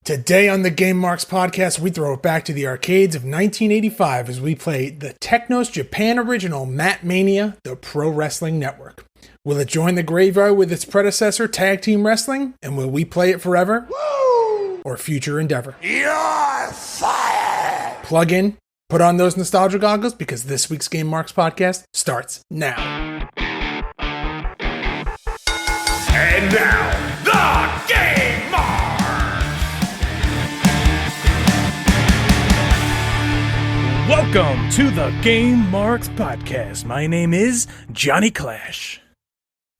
Today on the Game Marks podcast, we throw it back to the arcades of 1985 as we play the Technos Japan original Mania, the Pro Wrestling Network. Will it join the graveyard with its predecessor, Tag Team Wrestling? And will we play it forever? Woo! Or future endeavor? You're fired! Plug in, put on those nostalgia goggles, because this week's Game Marks podcast starts now. And now, the Game Marks! Welcome to the Game Marks podcast. My name is Johnny Clash.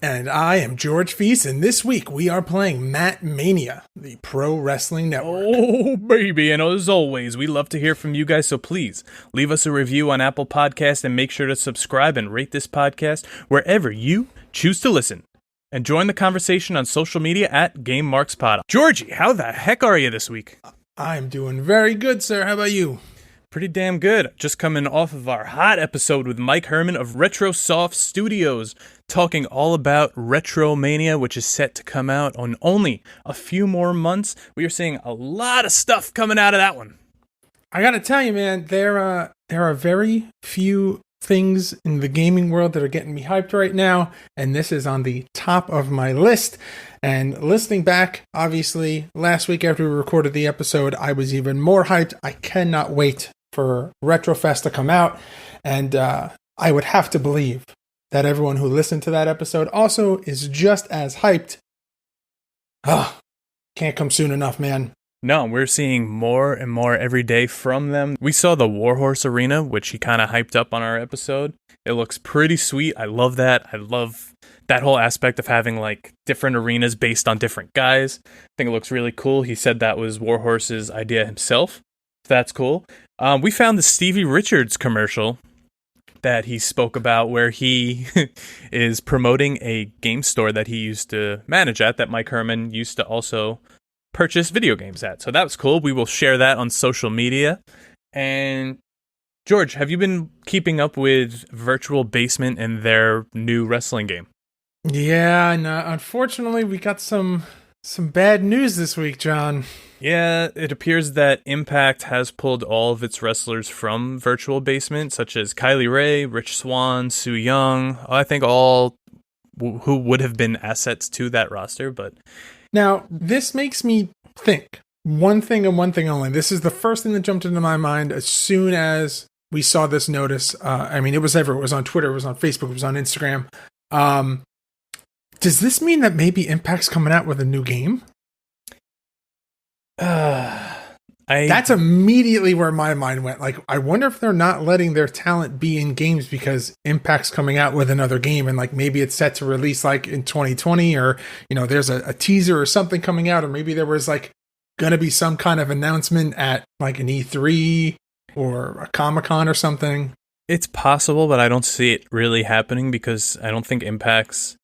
And I am George Feast, and this week we are playing Mania, the Pro Wrestling Network. Oh, baby, and as always, we love to hear from you guys, so please leave us a review on Apple Podcasts and make sure to subscribe and rate this podcast wherever you choose to listen. And join the conversation on social media at Game Marks Pod. Georgie, how the heck are you this week? I'm doing very good, sir. How about you? Pretty damn good. Just coming off of our hot episode with Mike Herman of RetroSoft Studios, talking all about Retro Mania, which is set to come out on only a few more months. We are seeing a lot of stuff coming out of that one. I gotta tell you, man, there are very few things in the gaming world that are getting me hyped right now, and this is on the top of my list. And listening back, obviously, last week after we recorded the episode, I was even more hyped. I cannot wait for Retrofest to come out, and I would have to believe that everyone who listened to that episode also is just as hyped. Can't come soon enough, man. No, we're seeing more and more every day from them. We saw the Warhorse Arena, which he kind of hyped up on our episode. It looks pretty sweet. I love that. I love that whole aspect of having like different arenas based on different guys. I think it looks really cool. He said that was Warhorse's idea himself. That's cool. We found the Stevie Richards commercial that he spoke about where he is promoting a game store that he used to manage at, that Mike Herman used to also purchase video games at. So that was cool. We will share that on social media. And George, have you been keeping up with Virtual Basement and their new wrestling game? Yeah, no, unfortunately, we got some bad news this week, John. Yeah, it appears that Impact has pulled all of its wrestlers from Virtual Basement, such as Kylie Ray, Rich Swann, Su Yung. I think all who would have been assets to that roster. But now, this makes me think one thing and one thing only. This is the first thing that jumped into my mind as soon as we saw this notice. It was everywhere. It was on Twitter, it was on Facebook, it was on Instagram. Does this mean that maybe Impact's coming out with a new game? That's immediately where my mind went. Like, I wonder if they're not letting their talent be in games because Impact's coming out with another game, and like maybe it's set to release like in 2020, or there's a teaser or something coming out, or maybe there was like gonna be some kind of announcement at like an E3 or a Comic-Con or something. It's possible, but I don't see it really happening because I don't think Impact's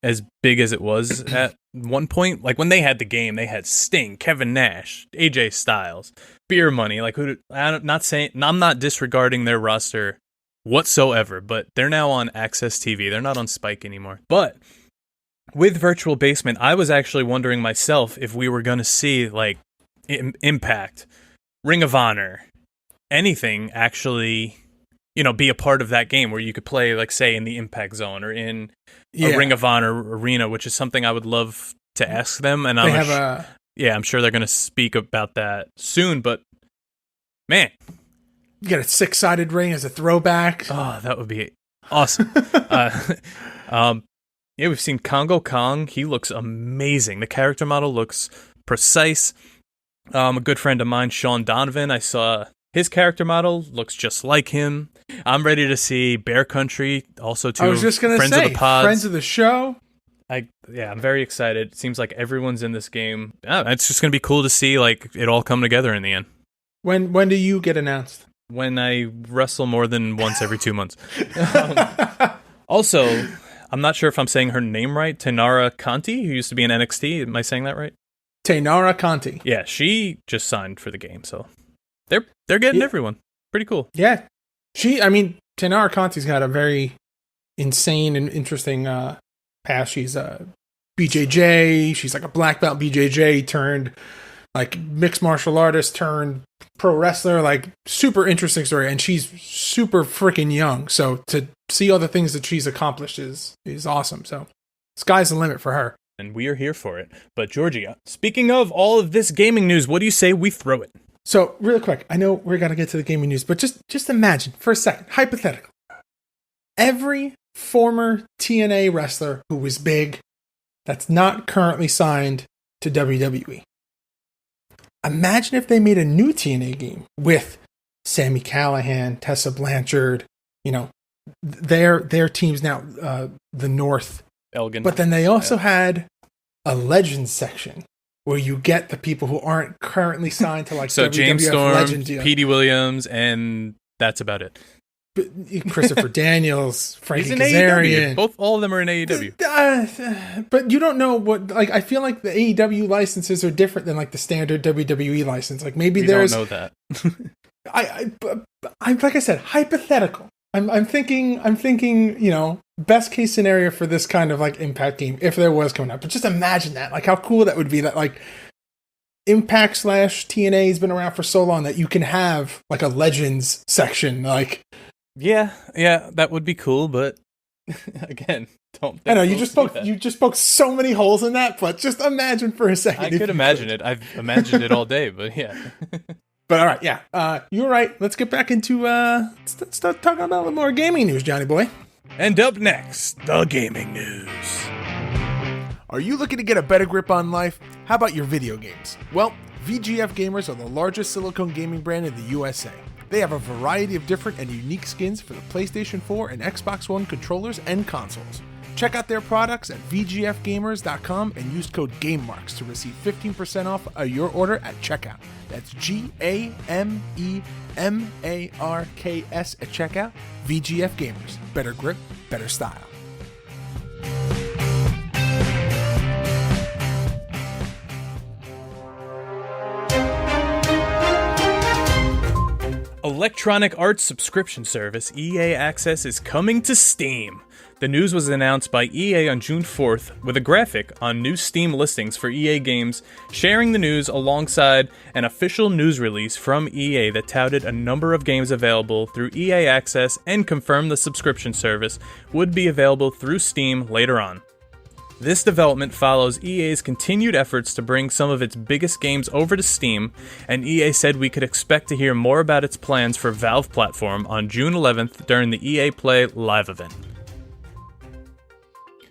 as big as it was at one point. Like when they had the game, they had Sting, Kevin Nash, AJ Styles, Beer Money. Like, I'm not disregarding their roster whatsoever, but they're now on Access TV. They're not on Spike anymore. But with Virtual Basement, I was actually wondering myself if we were going to see like Impact, Ring of Honor, anything actually, be a part of that game where you could play, like, say, in the Impact Zone or in a Ring of Honor arena, which is something I would love to ask them. And I'm sure they're going to speak about that soon. But man, you got a 6-sided ring as a throwback. Oh, that would be awesome. We've seen Congo Kong. He looks amazing. The character model looks precise. A good friend of mine, Sean Donovan, I saw his character model, looks just like him. I'm ready to see Bear Country, also too. I was just going to say, friends of the show. I'm very excited. It seems like everyone's in this game. It's just going to be cool to see like it all come together in the end. When do you get announced? When I wrestle more than once every 2 months. Also, I'm not sure if I'm saying her name right. Taynara Conti, who used to be in NXT. Am I saying that right? Taynara Conti. Yeah, she just signed for the game, so they're getting everyone. Pretty cool. Yeah. Taynara Conti's got a very insane and interesting past. She's a BJJ. She's like a black belt BJJ turned like mixed martial artist turned pro wrestler, like super interesting story. And she's super freaking young. So to see all the things that she's accomplished is awesome. So sky's the limit for her. And we are here for it. But Georgie, speaking of all of this gaming news, what do you say we throw it? So really quick, I know we're going to get to the gaming news, but just imagine for a second, hypothetical. Every former TNA wrestler who was big that's not currently signed to WWE. Imagine if they made a new TNA game with Sami Callihan, Tessa Blanchard, you know, their teams now, the North. Elgin. But then they also had a Legends section where you get the people who aren't currently signed to like so WWF James Storm, Legends. Petey Williams, and that's about it. Christopher Daniels, Frankie He's in Kazarian. All of them are in AEW. But you don't know what, like, I feel like the AEW licenses are different than like the standard WWE license. Like maybe we there's. Don't know that. I like I said, hypothetical. I'm thinking, you know, best case scenario for this kind of like Impact game if there was coming out. But just imagine that, like how cool that would be. That like Impact / TNA has been around for so long that you can have like a Legends section, like. Yeah, that would be cool, but again, don't. I know you just spoke so many holes in that, but just imagine for a second. I could imagine it. I've imagined it all day, but yeah. But all right, yeah, you're right. Let's get back into let's start talking about a little more gaming news, Johnny boy. And up next, the gaming news. Are you looking to get a better grip on life? How about your video games? Well, VGF Gamers are the largest silicone gaming brand in the USA. They have a variety of different and unique skins for the PlayStation 4 and Xbox One controllers and consoles. Check out their products at VGFgamers.com and use code GameMarks to receive 15% off your order at checkout. That's GAMEMARKS at checkout. VGF Gamers. Better grip, better style. Electronic Arts subscription service EA Access is coming to Steam. The news was announced by EA on June 4th with a graphic on new Steam listings for EA games, sharing the news alongside an official news release from EA that touted a number of games available through EA Access and confirmed the subscription service would be available through Steam later on. This development follows EA's continued efforts to bring some of its biggest games over to Steam, and EA said we could expect to hear more about its plans for Valve platform on June 11th during the EA Play live event.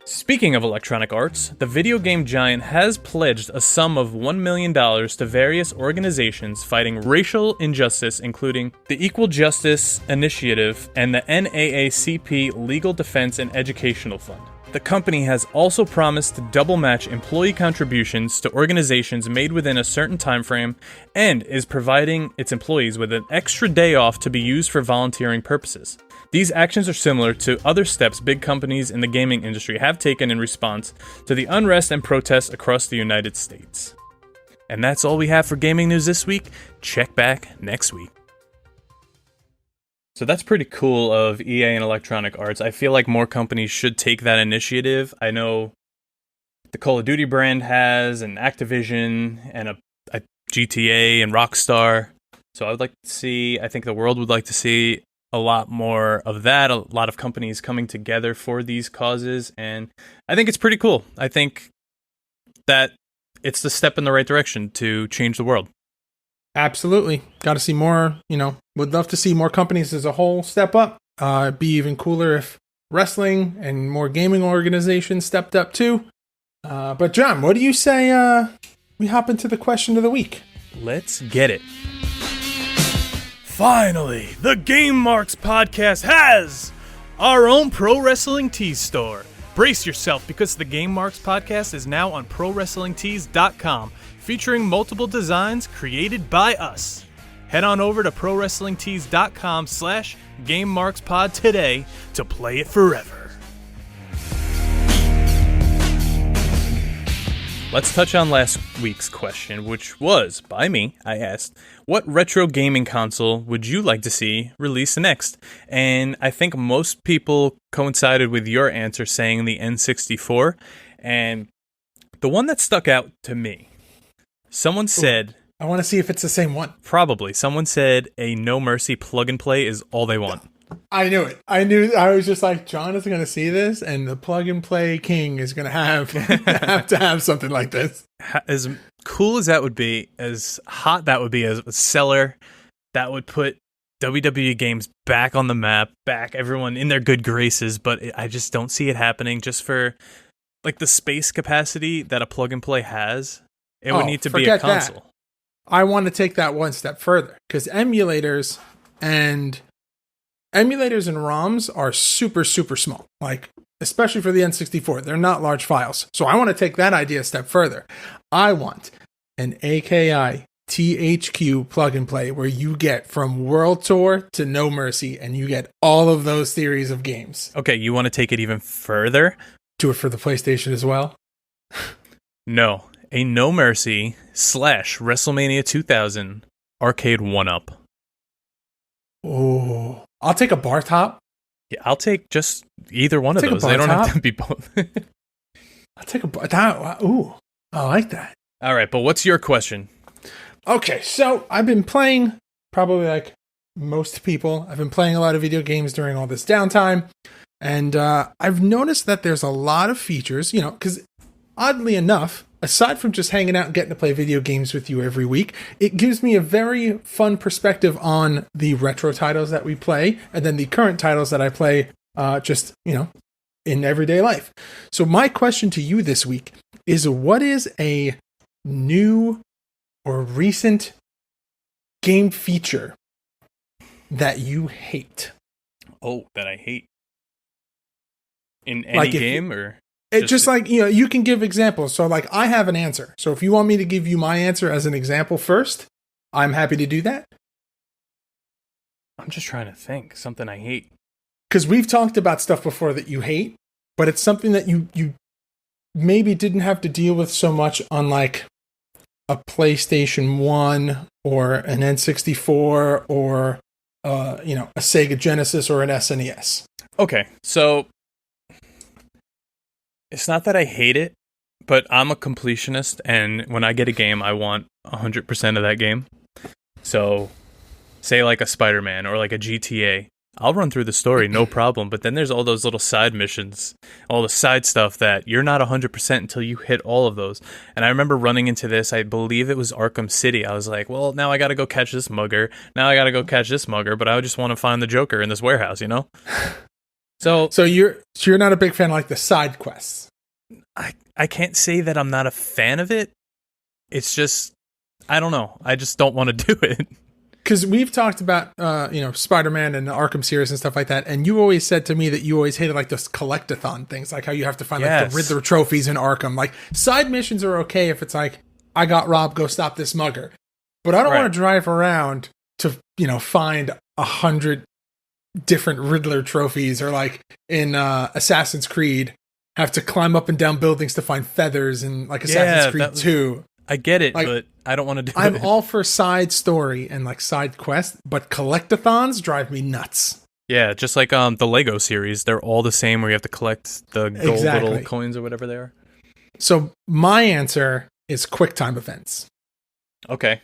Speaking of Electronic Arts, the video game giant has pledged a sum of $1 million to various organizations fighting racial injustice, including the Equal Justice Initiative and the NAACP Legal Defense and Educational Fund. The company has also promised to double match employee contributions to organizations made within a certain time frame and is providing its employees with an extra day off to be used for volunteering purposes. These actions are similar to other steps big companies in the gaming industry have taken in response to the unrest and protests across the United States. And that's all we have for gaming news this week. Check back next week. So that's pretty cool of EA and Electronic Arts. I feel like more companies should take that initiative. I know the Call of Duty brand has, and Activision, and a GTA, and Rockstar. So I would like to see, I think the world would like to see a lot more of that, a lot of companies coming together for these causes, and I think it's pretty cool. I think that it's the step in the right direction to change the world. Absolutely. Got to see more, would love to see more companies as a whole step up. It'd be even cooler if wrestling and more gaming organizations stepped up too. But John, what do you say we hop into the question of the week? Let's get it. Finally, the Game Marks podcast has our own pro wrestling tees store. Brace yourself because the Game Marks podcast is now on ProWrestlingTees.com. Featuring multiple designs created by us. Head on over to ProWrestlingTees.com/GameMarksPod today to play it forever. Let's touch on last week's question, which was, by me, I asked, what retro gaming console would you like to see released next? And I think most people coincided with your answer saying the N64. And the one that stuck out to me Someone said, I want to see if it's the same one. probably, someone said a No Mercy plug and play is all they want. I knew it. I was just like, John is going to see this, and the plug and play king is going to have to have something like this. As cool as that would be, as hot that would be as a seller, that would put WWE games back on the map, back everyone in their good graces, but I just don't see it happening just for like the space capacity that a plug and play has. It would need to be a console. That. I want to take that one step further because emulators and ROMs are super, super small, like especially for the N64. They're not large files. So I want to take that idea a step further. I want an AKI THQ plug and play where you get from World Tour to No Mercy and you get all of those series of games. Okay, you want to take it even further? Do it for the PlayStation as well? No. A No Mercy / WrestleMania 2000 arcade 1-up. Oh, I'll take a bar top. Yeah, I'll take just either one of those. They don't have to be both. I'll take a bar top. Ooh, I like that. All right, but what's your question? Okay, so I've been playing, probably like most people, I've been playing a lot of video games during all this downtime. And I've noticed that there's a lot of features, because oddly enough, aside from just hanging out and getting to play video games with you every week, it gives me a very fun perspective on the retro titles that we play and then the current titles that I play just, in everyday life. So my question to you this week is, what is a new or recent game feature that you hate? Oh, that I hate. In any game or? It's just like, you can give examples. So like I have an answer. So if you want me to give you my answer as an example first, I'm happy to do that. I'm just trying to think. Something I hate. Because we've talked about stuff before that you hate, but it's something that you maybe didn't have to deal with so much on like a PlayStation 1 or an N64 or, a Sega Genesis or an SNES. Okay, so it's not that I hate it, but I'm a completionist, and when I get a game, I want 100% of that game. So, say like a Spider-Man or like a GTA, I'll run through the story, no problem, but then there's all those little side missions, all the side stuff that you're not 100% until you hit all of those. And I remember running into this, I believe it was Arkham City. I was like, well, now I gotta go catch this mugger, but I just want to find the Joker in this warehouse, So you're not a big fan of like the side quests. I can't say that I'm not a fan of it. It's just, I don't know. I just don't want to do it. Because we've talked about, Spider-Man and the Arkham series and stuff like that. And you always said to me that you always hated like those collectathon things, like how you have to find like the Riddler trophies in Arkham. Like side missions are okay if it's like, I got robbed, go stop this mugger. But I don't want to drive around to, find 100 different Riddler trophies, or like in Assassin's Creed, have to climb up and down buildings to find feathers in like Assassin's Creed 2. I get it, but I don't want to do it. I'm all for side story and like side quest, but collectathons drive me nuts. Yeah, just like the Lego series, they're all the same where you have to collect the gold little coins or whatever they are. So my answer is QuickTime events. Okay.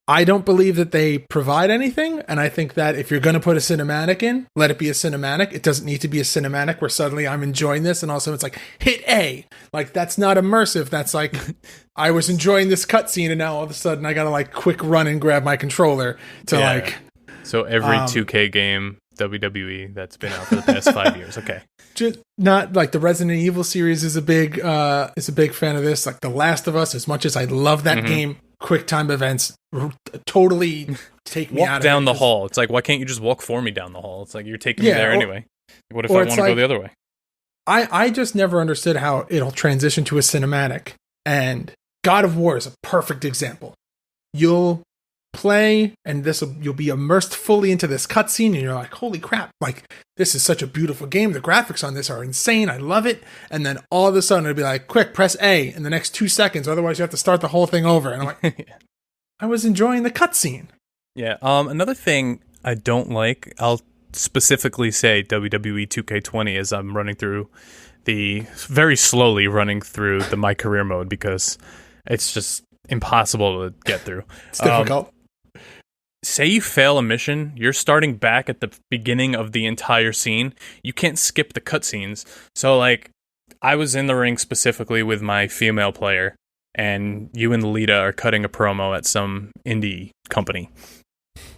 I don't believe that they provide anything, and I think that if you're going to put a cinematic in, let it be a cinematic. It doesn't need to be a cinematic where suddenly I'm enjoying this, and also it's like, hit A. Like, that's not immersive. That's like, I was enjoying this cutscene, and now all of a sudden I got to, like, quick run and grab my controller to, like... So every 2K game, WWE, that's been out for the past 5 years. Okay. Just not, like, the Resident Evil series is a big fan of this. Like, The Last of Us, as much as I love that game, QuickTime events totally take me out of it. Walk down the hall. It's like, why can't you just walk for me down the hall? It's like, you're taking me there anyway. What if I want to go the other way? I just never understood how it'll transition to a cinematic. And God of War is a perfect example. You'll play, and you'll be immersed fully into this cutscene, and you're like, holy crap, like, this is such a beautiful game. The graphics on this are insane. I love it. And then all of a sudden it'll be like, quick, press A in the next 2 seconds. Otherwise you have to start the whole thing over. And I'm like, I was enjoying the cutscene. Yeah. Another thing I don't like, I'll specifically say WWE 2K20 as I'm very slowly running through the My Career mode, because it's just impossible to get through. It's difficult. Say you fail a mission, you're starting back at the beginning of the entire scene. You can't skip the cutscenes. So, like, I was in the ring specifically with my female player, and you and Lita are cutting a promo at some indie company.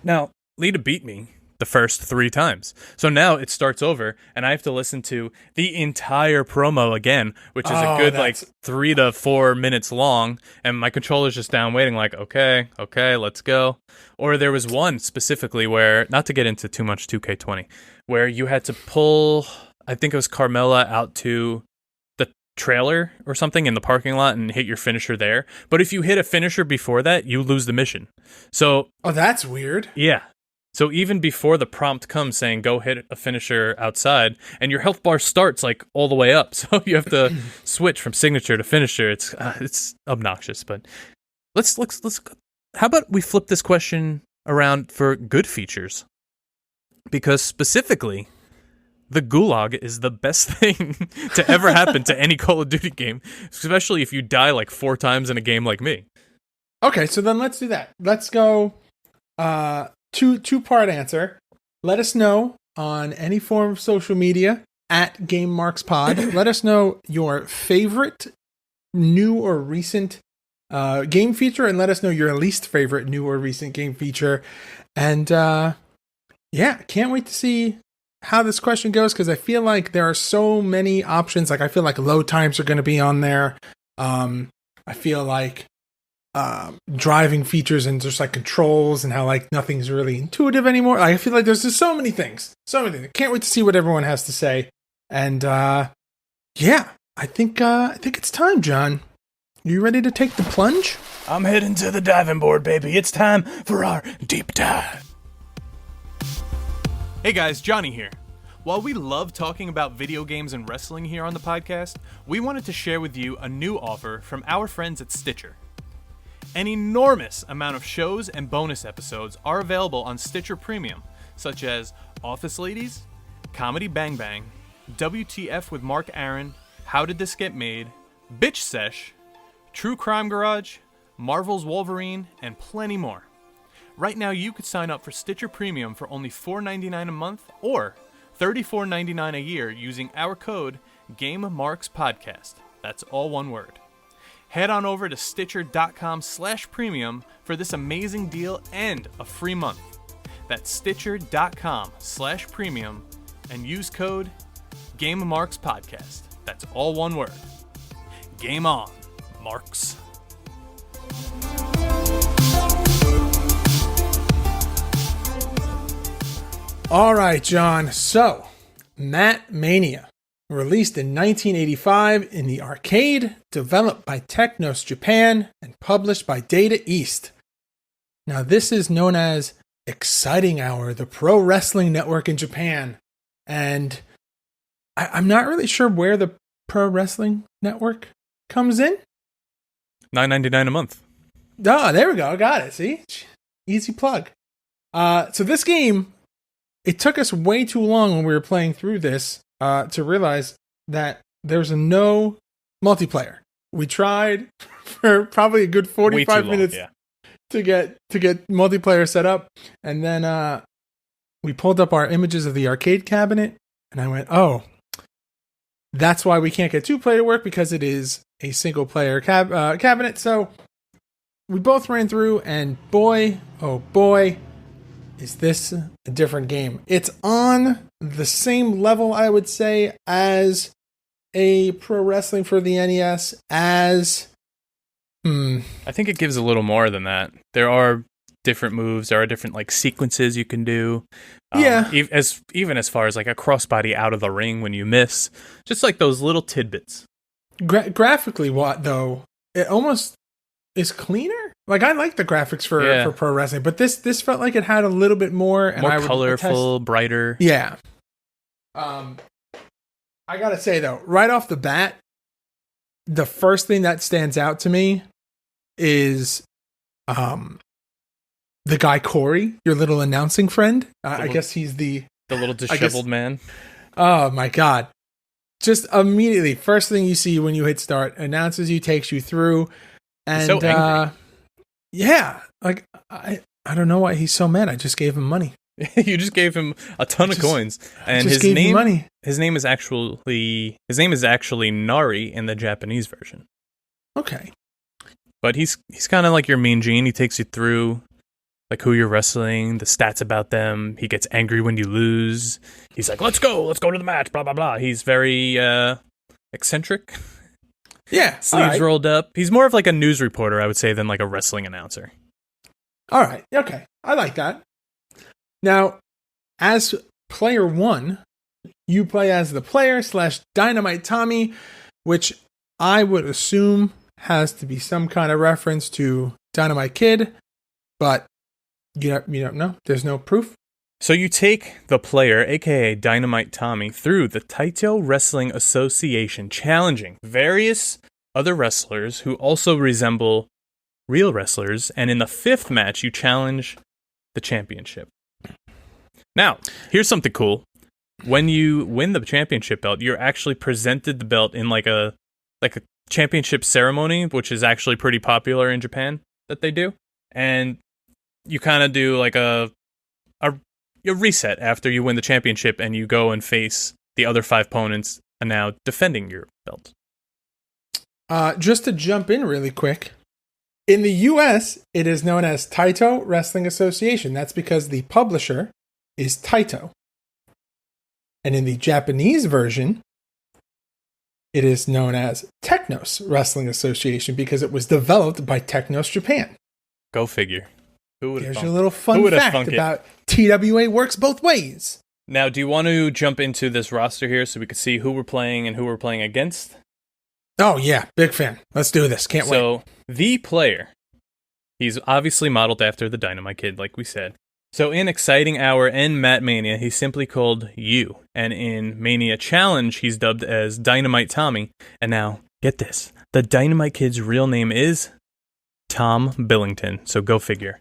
Now, Lita beat me the first 3 times. So now it starts over, and I have to listen to the entire promo again, which is a good, like, 3 to 4 minutes long, and my controller's just down waiting, like, okay, let's go. Or there was one specifically where, not to get into too much 2K20, where you had to pull, I think it was Carmella out to the trailer or something in the parking lot and hit your finisher there. But if you hit a finisher before that, you lose the mission. So... Oh, that's weird. Yeah. So even before the prompt comes saying go hit a finisher outside, and your health bar starts like all the way up, so you have to switch from signature to finisher. It's obnoxious, but let's. How about we flip this question around for good features? Because specifically, the Gulag is the best thing to ever happen to any Call of Duty game, especially if you die like 4 times in a game like me. Okay, so then let's do that. Let's go. Two-part answer. Let us know on any form of social media at GameMarksPod. Let us know your favorite new or recent game feature, and let us know your least favorite new or recent game feature. And yeah, can't wait to see how this question goes, because I feel like there are so many options. Like, I feel like load times are going to be on there. I feel like driving features and just like controls and how like nothing's really intuitive anymore. I feel like there's just so many things. I can't wait to see what everyone has to say. And yeah, I think it's time, John. You ready to take the plunge? I'm heading to the diving board, baby. It's time for our deep dive. Hey guys, Johnny here. While we love talking about video games and wrestling here on the podcast, we wanted to share with you a new offer from our friends at Stitcher. An enormous amount of shows and bonus episodes are available on Stitcher Premium, such as Office Ladies, Comedy Bang Bang, WTF with Mark Aaron, How Did This Get Made, Bitch Sesh, True Crime Garage, Marvel's Wolverine, and plenty more. Right now you could sign up for Stitcher Premium for only $4.99 a month or $34.99 a year using our code GameMarksPodcast. That's all one word. Head on over to Stitcher.com/premium for this amazing deal and a free month. That's Stitcher.com/premium and use code GameMarksPodcast. That's all one word. Game on, Marks. All right, John. So, Mania, released in 1985 in the arcade, developed by Technos Japan, and published by Data East. Now, this is known as Exciting Hour, the pro wrestling network in Japan. And I'm not really sure where the pro wrestling network comes in. $9.99 a month. Oh, there we go. Got it. See? Easy plug. So this game, it took us way too long when we were playing through this to realize that there's no multiplayer. We tried for probably a good 45 minutes to get multiplayer set up, and then we pulled up our images of the arcade cabinet, and I went, "Oh, that's why we can't get 2-player to work, because it is a single-player cabinet." So we both ran through, and boy, oh boy, is this a different game. It's on the same level, I would say, as a Pro Wrestling for the NES, as... I think it gives a little more than that. There are different moves, there are different like sequences you can do. Even as far as like a crossbody out of the ring when you miss. Just like those little tidbits. Graphically, what, though? It almost is cleaner? Like, I like the graphics for Pro Wrestling, but this felt like it had a little bit more. And more colorful, brighter. Yeah. I gotta say, though, right off the bat, the first thing that stands out to me is the guy Corey, your little announcing friend. I guess he's the little disheveled man. Oh, my God. Just immediately, first thing you see when you hit start, announces you, takes you through. And so angry. yeah, like I don't know why he's so mad. I just gave him money. You just gave him a ton of coins, and just gave him money. His name is actually Nari in the Japanese version. Okay, but he's kind of like your Mean Gene. He takes you through like who you're wrestling, the stats about them. He gets angry when you lose. He's like, let's go to the match, blah blah blah. He's very eccentric. Yeah, sleeves rolled up. He's more of like a news reporter, I would say, than like a wrestling announcer. All right, okay, I like that. Now, as player 1, you play as the player / Dynamite Tommy, which I would assume has to be some kind of reference to Dynamite Kid, but you don't know. There's no proof. So you take the player, aka Dynamite Tommy, through the Taito Wrestling Association, challenging various other wrestlers who also resemble real wrestlers, and in the 5th match, you challenge the championship. Now, here's something cool. When you win the championship belt, you're actually presented the belt in like a championship ceremony, which is actually pretty popular in Japan that they do. And you kind of do like a reset after you win the championship, and you go and face the other 5 opponents and now defending your belt. Just to jump in really quick, in the US, it is known as Taito Wrestling Association. That's because the publisher is Taito. And in the Japanese version, it is known as Technos Wrestling Association because it was developed by Technos Japan. Go figure. Who would have There's your little fun fact about TWA works both ways. Now, do you want to jump into this roster here so we can see who we're playing and who we're playing against? Oh, yeah. Big fan. Let's do this. Can't wait. So, the player, he's obviously modeled after the Dynamite Kid, like we said. So in Exciting Hour and Matt Mania, he's simply called You. And in Mania Challenge, he's dubbed as Dynamite Tommy. And now, get this. The Dynamite Kid's real name is Tom Billington. So go figure.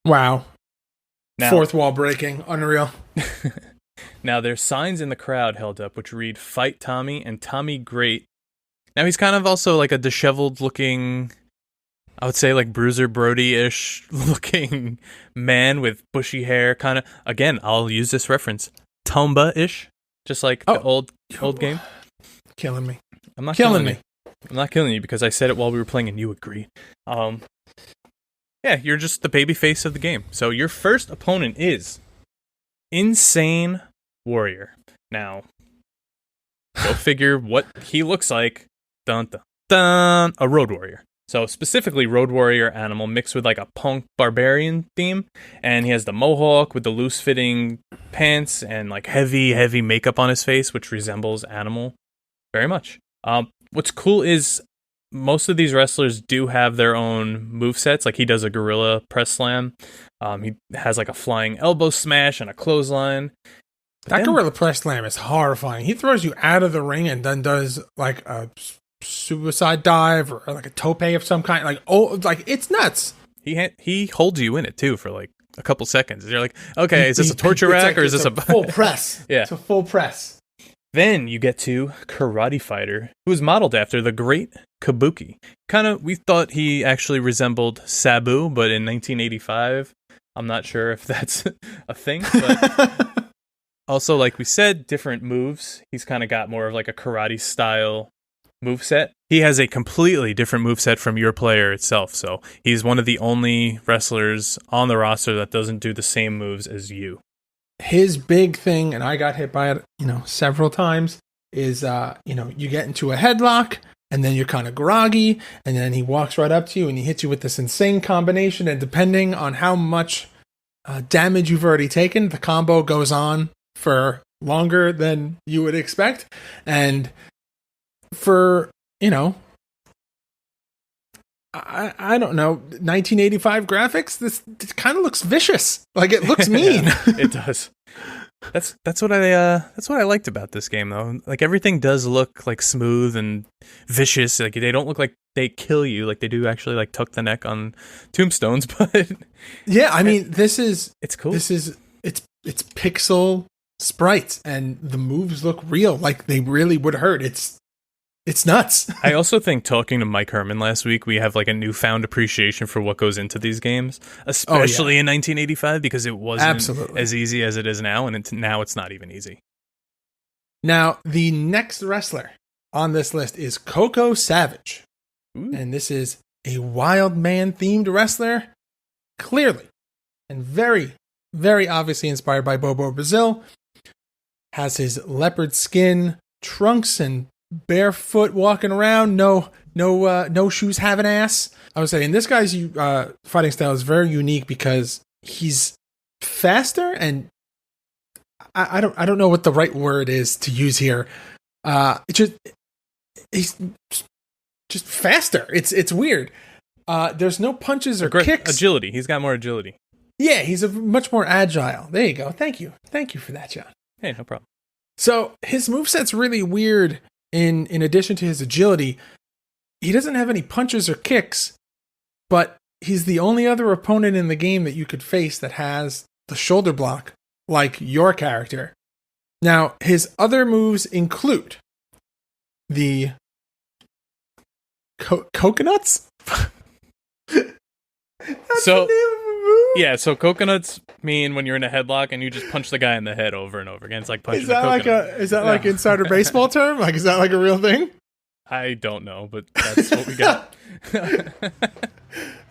Wow. Now, 4th wall breaking. Unreal. Now, there's signs in the crowd held up which read, Fight Tommy and Tommy Great. Now, he's kind of also like a disheveled looking, I would say like Bruiser Brody-ish looking man with bushy hair, kind of, again, I'll use this reference, Tomba-ish, just like the old game. Killing me. I'm not killing me. I'm not killing you because I said it while we were playing and you agreed. Yeah, you're just the baby face of the game. So your first opponent is Insane Warrior. Now, go figure what he looks like. Dun, dun, dun, a Road Warrior. So specifically Road Warrior animal mixed with like a punk barbarian theme. And he has the mohawk with the loose fitting pants and like heavy makeup on his face, which resembles animal very much. What's cool is most of these wrestlers do have their own movesets. Like he does a gorilla press slam. He has like a flying elbow smash and a clothesline. That gorilla press slam is horrifying. He throws you out of the ring and then does like a suicide dive or like a tope of some kind. Like it's nuts. He holds you in it too for like a couple seconds. You're like, okay, is this a torture rack or is this a full press? Yeah, it's a full press. Then you get to Karate Fighter, who is modeled after the great Kabuki. We thought he actually resembled Sabu, but in 1985, I'm not sure if that's a thing. But also, like we said, different moves. He's kind of got more of like a karate style moveset. He has a completely different moveset from your player itself. So he's one of the only wrestlers on the roster that doesn't do the same moves as you. His big thing, and I got hit by it, several times, is, you get into a headlock, and then you're kind of groggy, and then he walks right up to you, and he hits you with this insane combination, and depending on how much damage you've already taken, the combo goes on for longer than you would expect, and for, I don't know, 1985 graphics, this kind of looks vicious. Like it looks mean. Yeah, it does. That's what I liked about this game though. Like everything does look like smooth and vicious. Like they don't look like they kill you. Like they do actually like tuck the neck on tombstones, but yeah, I mean it's cool. It's pixel sprites and the moves look real. Like they really would hurt. it's nuts. I also think talking to Mike Herman last week, we have like a newfound appreciation for what goes into these games, especially in 1985, because it wasn't as easy as it is now, and now it's not even easy. Now, the next wrestler on this list is Coco Savage. Ooh. And this is a wild man-themed wrestler, clearly and very, very obviously inspired by Bobo Brazil. Has his leopard skin, trunks, and barefoot walking around. No shoes, have an ass. I would say, and this guy's fighting style is very unique because he's faster, and I don't know what the right word is to use here. He's just faster. It's weird. There's no punches or kicks. Agility. He's got more agility. Yeah, he's much more agile. There you go. Thank you for that, John. Hey, no problem. So his moveset's really weird. In addition to his agility, he doesn't have any punches or kicks, but he's the only other opponent in the game that you could face that has the shoulder block, like your character. Now, his other moves include the coconuts? So, yeah, so coconuts mean when you're in a headlock and you just punch the guy in the head over and over again. It's like punching a coconut. Is that like insider baseball term? Like, is that like a real thing? I don't know, but that's what we got.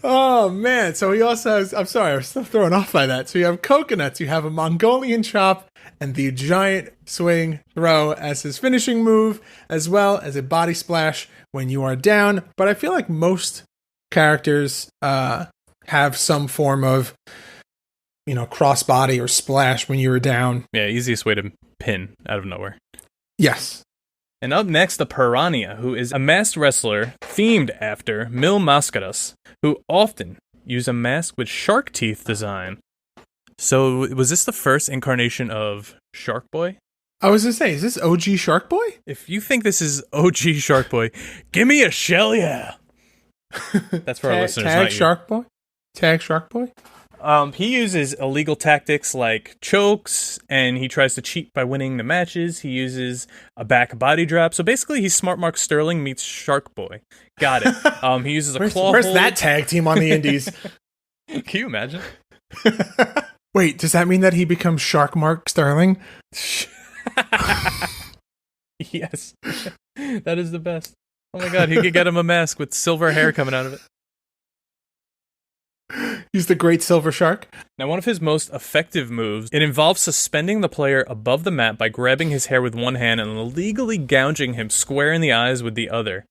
Oh, man. So he also has, I'm sorry, I was still thrown off by that. So you have coconuts, you have a Mongolian chop, and the giant swing throw as his finishing move, as well as a body splash when you are down. But I feel like most characters have some form of, crossbody or splash when you are down. Yeah, easiest way to pin out of nowhere. Yes. And up next, the Piranha, who is a masked wrestler themed after Mil Mascaras, who often use a mask with shark teeth design. So, was this the first incarnation of Shark Boy? I was going to say, is this OG Shark Boy? If you think this is OG Shark Boy, give me a shell, yeah. That's for our listeners, Tag not you. Shark Boy? Tag Shark Boy? He uses illegal tactics like chokes, and he tries to cheat by winning the matches. He uses a back body drop. So basically, he's Smart Mark Sterling meets Shark Boy. Got it. He uses a claw Where's hold. that tag team on the indies? Can you imagine? Wait, does that mean that he becomes Shark Mark Sterling? Yes. That is the best. Oh my god, he could get him a mask with silver hair coming out of it. He's the Great Silver Shark. Now, one of his most effective moves, it involves suspending the player above the mat by grabbing his hair with one hand and illegally gouging him square in the eyes with the other.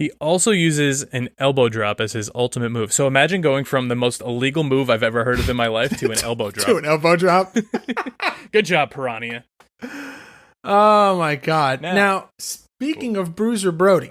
He also uses an elbow drop as his ultimate move. So imagine going from the most illegal move I've ever heard of in my life to an elbow drop. To an elbow drop. Good job, Piranha. Oh my god. Now, speaking of Bruiser Brody,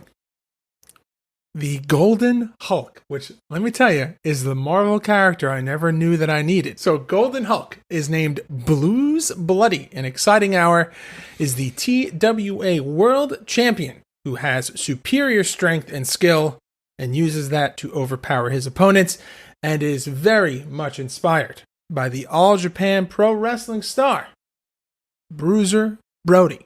the Golden Hulk, which, let me tell you, is the Marvel character I never knew that I needed. So Golden Hulk is named Blues Bloody. An exciting hour is the TWA World Champion who has superior strength and skill and uses that to overpower his opponents and is very much inspired by the All Japan Pro Wrestling star, Bruiser Brody.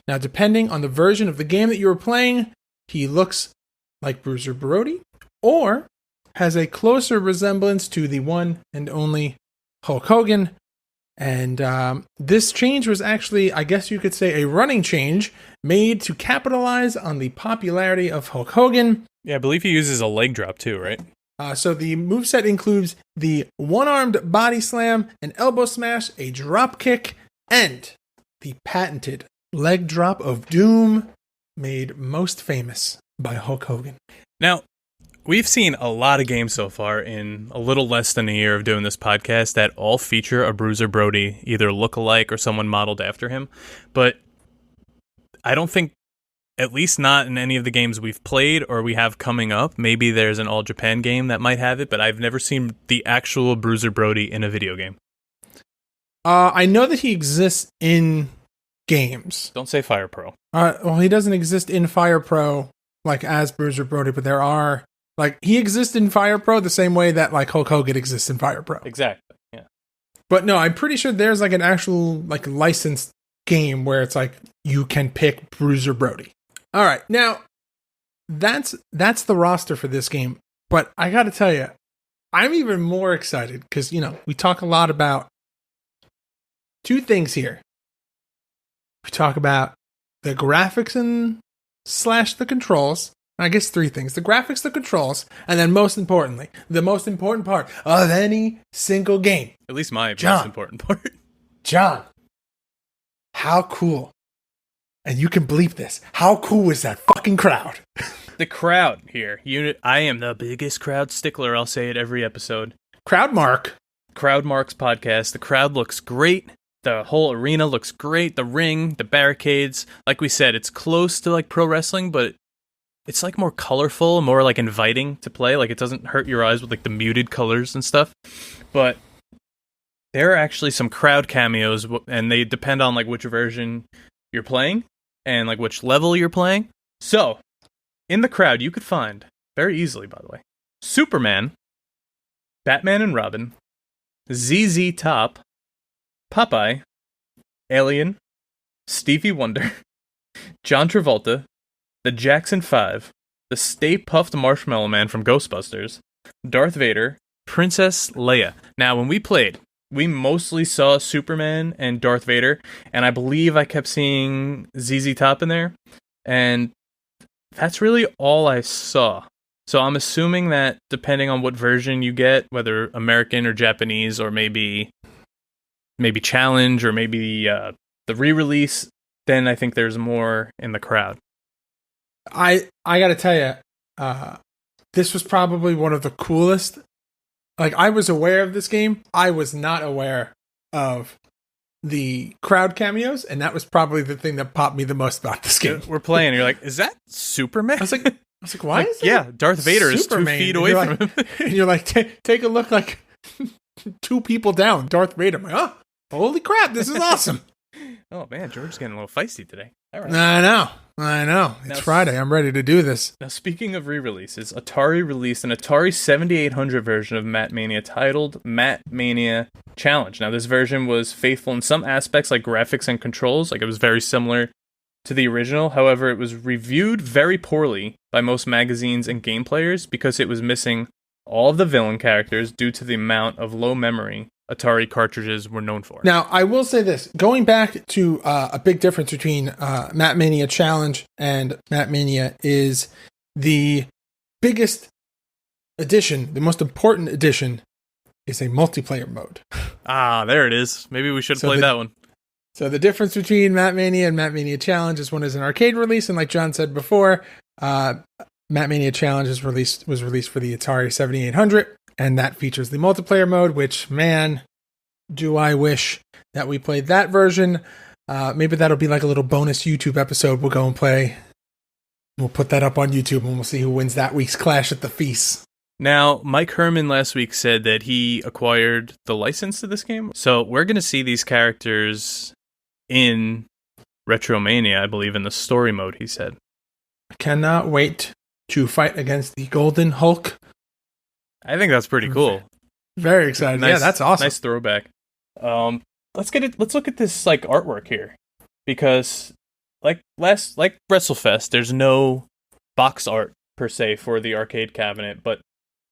Now, depending on the version of the game that you are playing, he looks like Bruiser Brody, or has a closer resemblance to the one and only Hulk Hogan. And this change was actually, I guess you could say, a running change made to capitalize on the popularity of Hulk Hogan. Yeah, I believe he uses a leg drop too, right? So the moveset includes the one-armed body slam, an elbow smash, a drop kick, and the patented leg drop of doom, made most famous by Hulk Hogan. Now, we've seen a lot of games so far in a little less than a year of doing this podcast that all feature a Bruiser Brody, either look-alike or someone modeled after him. But I don't think, at least not in any of the games we've played or we have coming up, maybe there's an All Japan game that might have it, but I've never seen the actual Bruiser Brody in a video game. I know that he exists in games. Don't say Fire Pro. Well, he doesn't exist in Fire Pro like as Bruiser Brody, but there are, like, he exists in Fire Pro the same way that like Hulk Hogan exists in Fire Pro. Exactly. Yeah. But no, I'm pretty sure there's like an actual like licensed game where it's like you can pick Bruiser Brody. All right, now that's the roster for this game. But I got to tell you, I'm even more excited because we talk a lot about two things here. We talk about the graphics and / the controls. I guess three things: the graphics, the controls, and then most importantly, the most important part of any single game. At least my most important part. John, how cool, and you can bleep this, how cool is that fucking crowd? The crowd here. I am the biggest crowd stickler. I'll say it every episode. Crowdmark's podcast. The crowd looks great. The whole arena looks great. The ring, the barricades. Like we said, it's close to like pro wrestling, but it's like more colorful, more like inviting to play. Like it doesn't hurt your eyes with like the muted colors and stuff. But there are actually some crowd cameos, and they depend on like which version you're playing and like which level you're playing. So in the crowd, you could find very easily, by the way, Superman, Batman and Robin, ZZ Top, Popeye, Alien, Stevie Wonder, John Travolta, the Jackson 5, the Stay Puft Marshmallow Man from Ghostbusters, Darth Vader, Princess Leia. Now, when we played, we mostly saw Superman and Darth Vader, and I believe I kept seeing ZZ Top in there, and that's really all I saw. So I'm assuming that depending on what version you get, whether American or Japanese, or maybe Challenge, or maybe the re-release, then I think there's more in the crowd. I gotta tell you, this was probably one of the coolest. Like, I was aware of this game. I was not aware of the crowd cameos, and that was probably the thing that popped me the most about this game. We're playing, you're like, is that Superman? I was like, why is that? Yeah, Darth Vader Superman? is 2 feet away from him. And you're like, take a look, like 2 people down, Darth Vader. I'm like, oh, holy crap, this is awesome. Oh man, George's getting a little feisty today. All right. I know. It's Friday. I'm ready to do this. Now, speaking of re-releases, Atari released an Atari 7800 version of Mat Mania titled Mat Mania Challenge. Now, this version was faithful in some aspects, like graphics and controls. Like, it was very similar to the original. However, it was reviewed very poorly by most magazines and game players because it was missing all of the villain characters due to the amount of low memory Atari cartridges were known for. Now, I will say this. Going back to a big difference between Mat Mania Challenge and Mat Mania is the biggest addition, the most important addition, is a multiplayer mode. Ah, there it is. Maybe we should have played that one. So the difference between Mat Mania and Mat Mania Challenge is one is an arcade release, and like John said before, Mat Mania Challenge was released for the Atari 7800. And that features the multiplayer mode, which, man, do I wish that we played that version. Maybe that'll be like a little bonus YouTube episode we'll go and play. We'll put that up on YouTube, and we'll see who wins that week's Clash at the Feast. Now, Mike Herman last week said that he acquired the license to this game. So we're going to see these characters in Retromania, I believe, in the story mode, he said. I cannot wait to fight against the Golden Hulk. I think that's pretty cool. Very excited. Nice, yeah, that's awesome. Nice throwback. Let's look at this like artwork here, because like WrestleFest, there's no box art per se for the arcade cabinet, but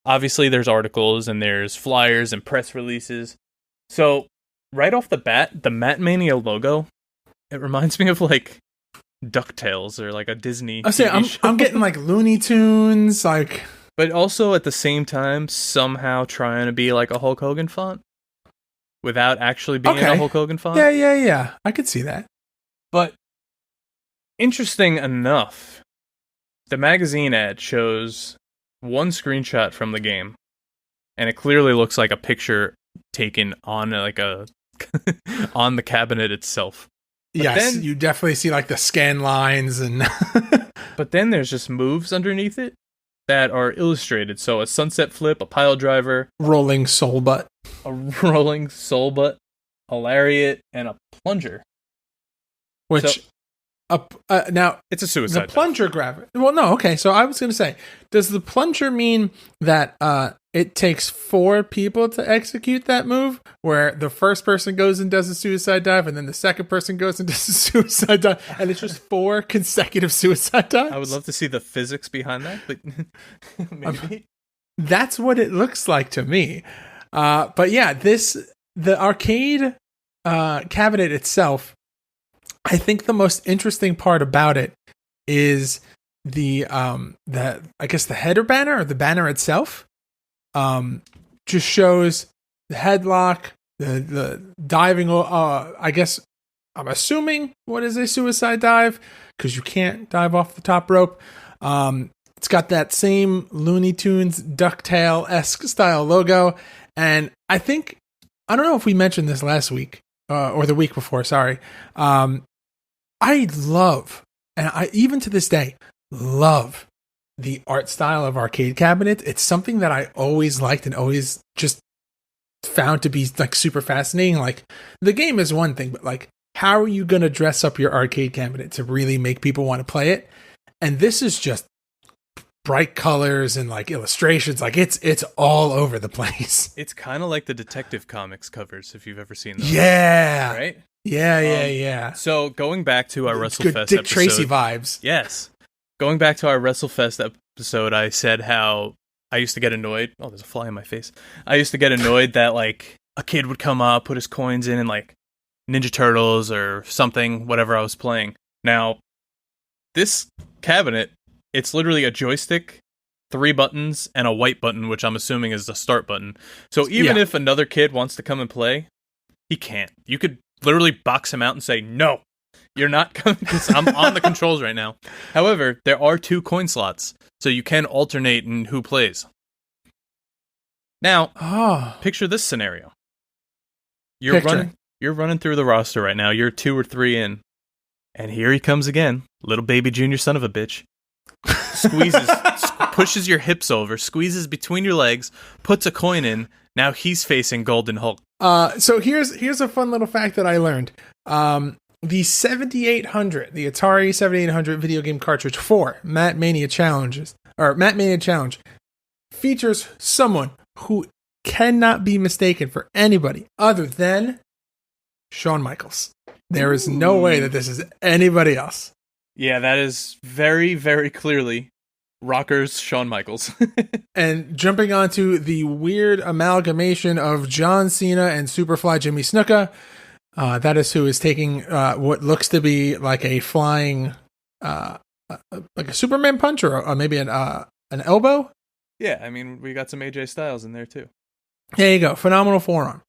obviously there's articles and there's flyers and press releases. So right off the bat, the Mat Mania logo, it reminds me of like DuckTales or like a Disney. I'm getting like Looney Tunes, like. But also at the same time, somehow trying to be like a Hulk Hogan font without actually being a Hulk Hogan font. Yeah. I could see that. But interesting enough, the magazine ad shows one screenshot from the game, and it clearly looks like a picture taken on like a on the cabinet itself. But yes, then, you definitely see like the scan lines and. But then there's just moves underneath it that are illustrated. So a sunset flip, a pile driver, rolling soul butt, a lariat, and a plunger. Which, now it's a suicide. The plunger graphic. Well, no, okay. So I was going to say, does the plunger mean that it takes 4 people to execute that move, where the first person goes and does a suicide dive, and then the second person goes and does a suicide dive, and it's just 4 consecutive suicide dives. I would love to see the physics behind that, but maybe. That's what it looks like to me. But yeah, the arcade cabinet itself, I think the most interesting part about it is the header banner, or the banner itself. Just shows the headlock, the diving. I guess I'm assuming what is a suicide dive, because you can't dive off the top rope. It's got that same Looney Tunes DuckTale-esque style logo, and I don't know if we mentioned this last week or the week before. Sorry. I love, and I even to this day love, the art style of arcade cabinets. It's something that I always liked and always just found to be like super fascinating. Like, the game is one thing, but like, how are you going to dress up your arcade cabinet to really make people want to play it? And this is just bright colors and like illustrations. Like, it's all over the place. It's kind of like the Detective Comics covers, if you've ever seen those. Yeah. Right? Yeah. So going back to our WrestleFest Good Dick episode, Tracy vibes. Yes. Going back to our WrestleFest episode, I said how I used to get annoyed. Oh, there's a fly in my face. I used to get annoyed that like a kid would come up, put his coins in like Ninja Turtles or something, whatever I was playing. Now, this cabinet, it's literally a joystick, 3 buttons, and a white button, which I'm assuming is the start button. So even if another kid wants to come and play, he can't. You could literally box him out and say, no, you're not coming, because I'm on the controls right now. However, there are 2 coin slots, so you can alternate in who plays. Now, picture this scenario. You're running through the roster right now. You're 2 or 3 in. And here he comes again. Little baby junior son of a bitch. Squeezes, pushes your hips over, squeezes between your legs, puts a coin in. Now he's facing Golden Hulk. So here's a fun little fact that I learned. The 7800, the Atari 7800 video game cartridge for Matt Mania Challenge, features someone who cannot be mistaken for anybody other than Shawn Michaels. There is no way that this is anybody else. Yeah, that is very, very clearly Rockers Shawn Michaels. And jumping onto the weird amalgamation of John Cena and Superfly Jimmy Snuka, that is who is taking what looks to be like a flying, like a Superman punch, or maybe an elbow. Yeah, I mean, we got some AJ Styles in there too. There you go, phenomenal forearm.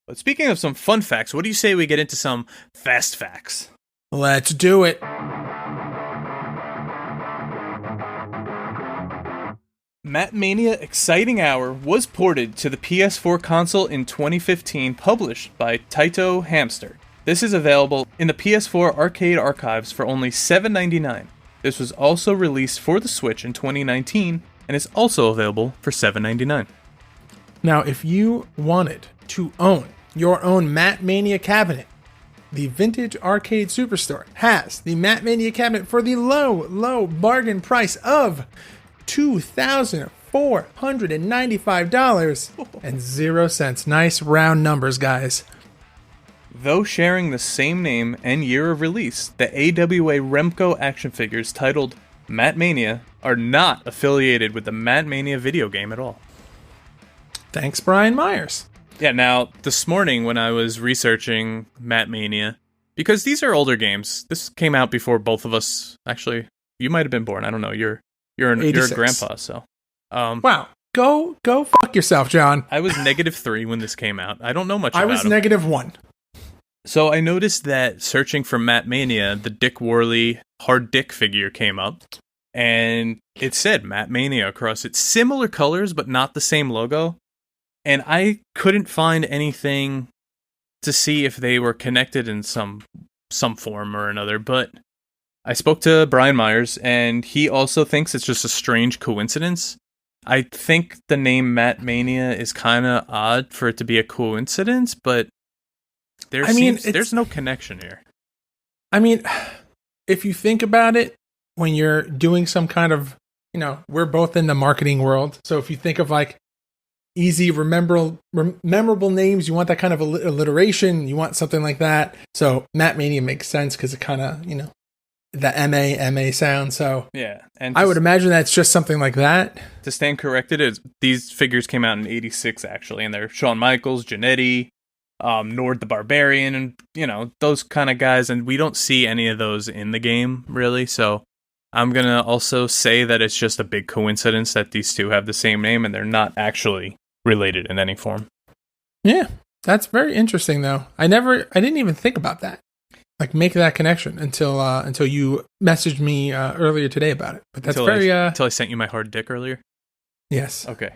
But speaking of some fun facts, what do you say we get into some fast facts? Let's do it. Matt Mania Exciting Hour was ported to the PS4 console in 2015, published by Taito Hamster. This is available in the PS4 arcade archives for only $7.99. This was also released for the Switch in 2019, and is also available for $7.99. Now, if you wanted to own your own Matt Mania cabinet, the Vintage Arcade Superstore has the Matt Mania cabinet for the low bargain price of $2,495.00. Nice round numbers, guys. Though sharing the same name and year of release, the AWA Remco action figures titled Matt Mania are not affiliated with the Matt Mania video game at all. Thanks, Brian Myers. Yeah, now, this morning when I was researching Matt Mania, because these are older games, this came out before both of us, actually, you might have been born, I don't know, you're a grandpa, so. Wow, go fuck yourself, John. I was -3 when this came out. I don't know much about it. I was -1. So I noticed that searching for Matt Mania, the Dick Worley hard dick figure came up, and it said Matt Mania across it. Similar colors, but not the same logo. And I couldn't find anything to see if they were connected in some form or another, but I spoke to Brian Myers, and he also thinks it's just a strange coincidence. I think the name Matt Mania is kind of odd for it to be a coincidence, but there's no connection here. I mean, if you think about it, when you're doing some kind of, we're both in the marketing world, so if you think of like easy, memorable names. You want that kind of alliteration. You want something like that. So Matt Mania makes sense because it kind of, the MA sound. So Yeah. And I would imagine that's just something like that. to stand corrected, these figures came out in 86, actually, and they're Shawn Michaels, Jannetty, Nord the Barbarian, and, those kind of guys, and we don't see any of those in the game, really, so I'm going to also say that it's just a big coincidence that these two have the same name, and they're not actually related in any form. Yeah, that's very interesting, though. I didn't even think about that. Like, make that connection until you messaged me earlier today about it. But that's until I sent you my hard dick earlier? Yes. Okay.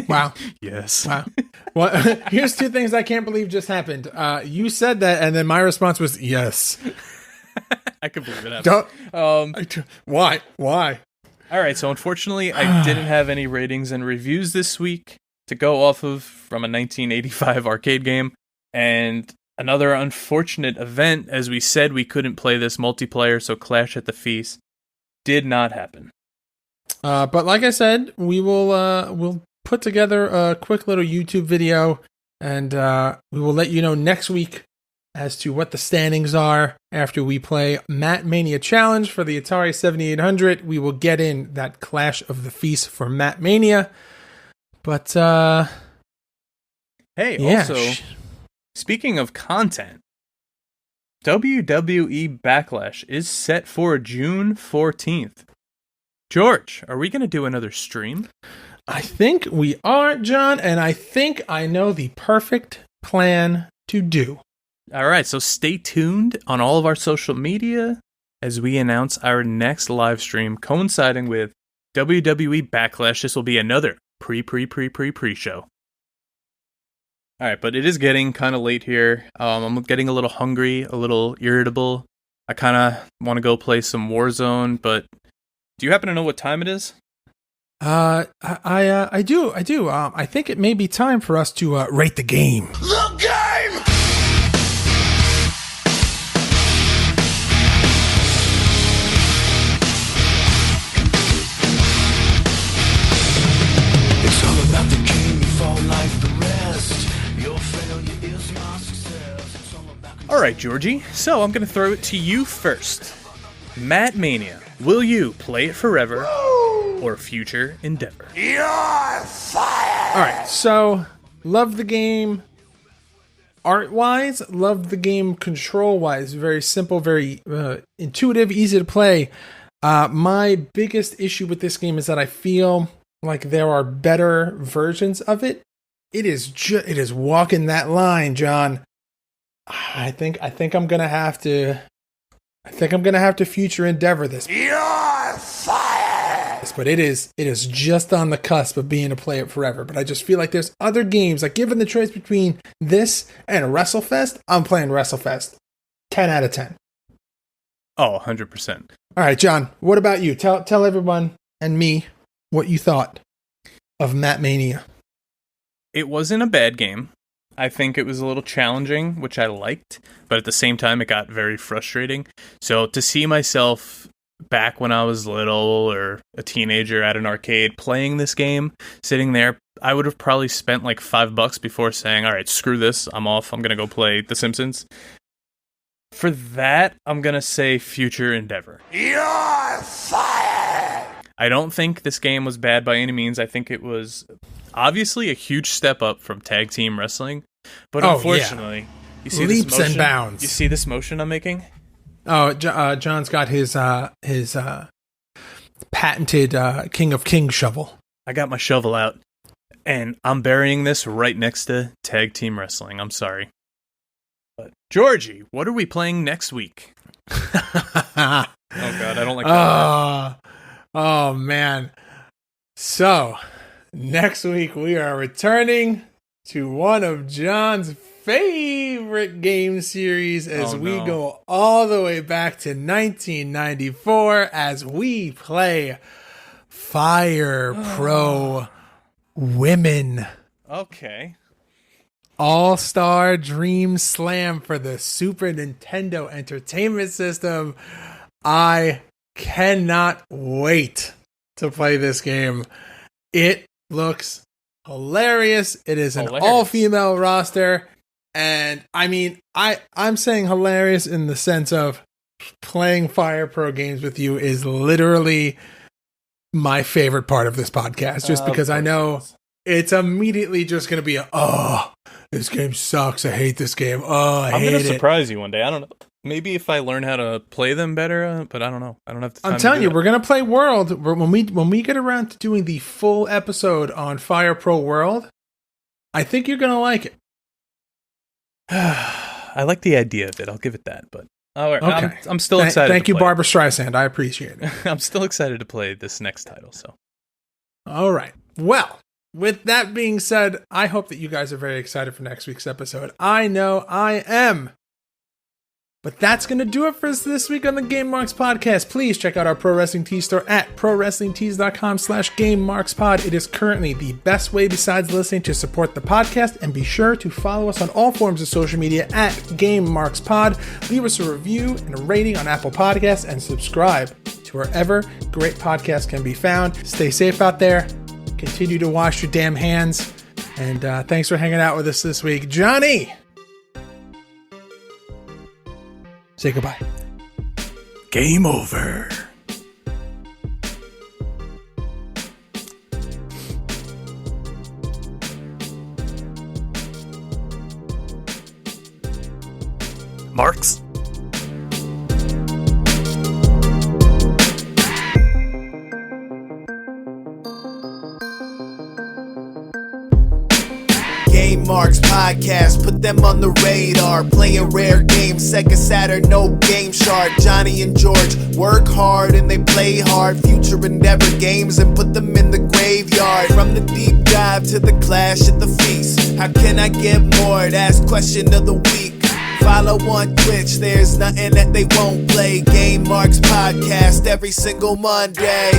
Wow. Yes. Wow. Well, here's two things I can't believe just happened. You said that, and then my response was yes. I could believe it happened. Why? Why? All right, so unfortunately, I didn't have any ratings and reviews this week to go off of from a 1985 arcade game, and another unfortunate event, as we said, we couldn't play this multiplayer, so Clash at the Feast did not happen. But like I said, we'll put together a quick little YouTube video, and we will let you know next week as to what the standings are after we play Matt Mania Challenge for the Atari 7800. We will get in that Clash of the Feast for Matt Mania. But hey, yeah. Also, speaking of content, WWE Backlash is set for June 14th. George, are we going to do another stream? I think we are, John, and I think I know the perfect plan to do. All right, so stay tuned on all of our social media as we announce our next live stream coinciding with WWE Backlash. This will be another pre-show. All right, but it is getting kind of late here. I'm getting a little hungry, a little irritable. I kind of want to go play some Warzone, but do you happen to know what time it is? I do. I think it may be time for us to rate the game. The game! It's all about the game, you fall like the rest. Your failure is your success. It's all about All right, Georgie, so I'm going to throw it to you first. Matt Mania, will you play it forever or future endeavor? You're fired! All right, so love the game art-wise, love the game control-wise. Very simple, very intuitive, easy to play. My biggest issue with this game is that I feel like there are better versions of it. It is walking that line, John. I think I'm gonna have to future endeavor this. You're fired! But it is just on the cusp of being to play it forever. But I just feel like there's other games, like given the choice between this and WrestleFest, I'm playing WrestleFest. 10 out of 10. Oh, 100%. All right, John, what about you? Tell everyone and me what you thought of Matt Mania. It wasn't a bad game. I think it was a little challenging, which I liked, but at the same time, it got very frustrating. So to see myself back when I was little or a teenager at an arcade playing this game, sitting there, I would have probably spent like $5 before saying, all right, screw this, I'm off, I'm going to go play The Simpsons. For that, I'm going to say future endeavor. You're fired! I don't think this game was bad by any means. I think it was obviously a huge step up from tag team wrestling, but unfortunately, you see leaps this motion, and bounds. You see this motion I'm making? Oh, John's got his patented King of Kings shovel. I got my shovel out, and I'm burying this right next to tag team wrestling. I'm sorry. But Georgie, what are we playing next week? Oh God, I don't like that. Oh man. So, next week we are returning to one of John's favorite game series as we go all the way back to 1994 as we play Fire Pro Women. Okay. All-Star Dream Slam for the Super Nintendo Entertainment System. I cannot wait to play this game. It looks hilarious. It is an Hilarious. all-female roster. And I mean, I'm saying hilarious in the sense of playing Fire Pro games with you is literally my favorite part of this podcast, just because I know it's immediately just going to be this game sucks. I hate this game. I hate it. I'm going to surprise you one day. I don't know. Maybe if I learn how to play them better, but I don't know. I don't have the time. I'm telling you, that. we're going to play World. When we get around to doing the full episode on Fire Pro World, I think you're going to like it. I like the idea of it. I'll give it that. But all right, okay. I'm still excited. Thank to you, play Barbara Streisand. I appreciate it. I'm still excited to play this next title. So, all right. Well, with that being said, I hope that you guys are very excited for next week's episode. I know I am. But that's going to do it for us this week on the Game Marks Podcast. Please check out our Pro Wrestling Tees store at prowrestlingtees.com/GameMarksPod. It is currently the best way besides listening to support the podcast, and be sure to follow us on all forms of social media at GameMarksPod. Leave us a review and a rating on Apple Podcasts, and subscribe to wherever great podcasts can be found. Stay safe out there. Continue to wash your damn hands. And thanks for hanging out with us this week. Johnny! Say goodbye. game over. Marks. Game Marks Podcast, put them on the radar. Playing rare games, Sega Saturn, no Game Shark. Johnny and George work hard and they play hard. Future endeavor games and put them in the graveyard. From the deep dive to the clash at the feast. How can I get more? That's question of the week. Follow on Twitch, there's nothing that they won't play. Game Marks Podcast every single Monday.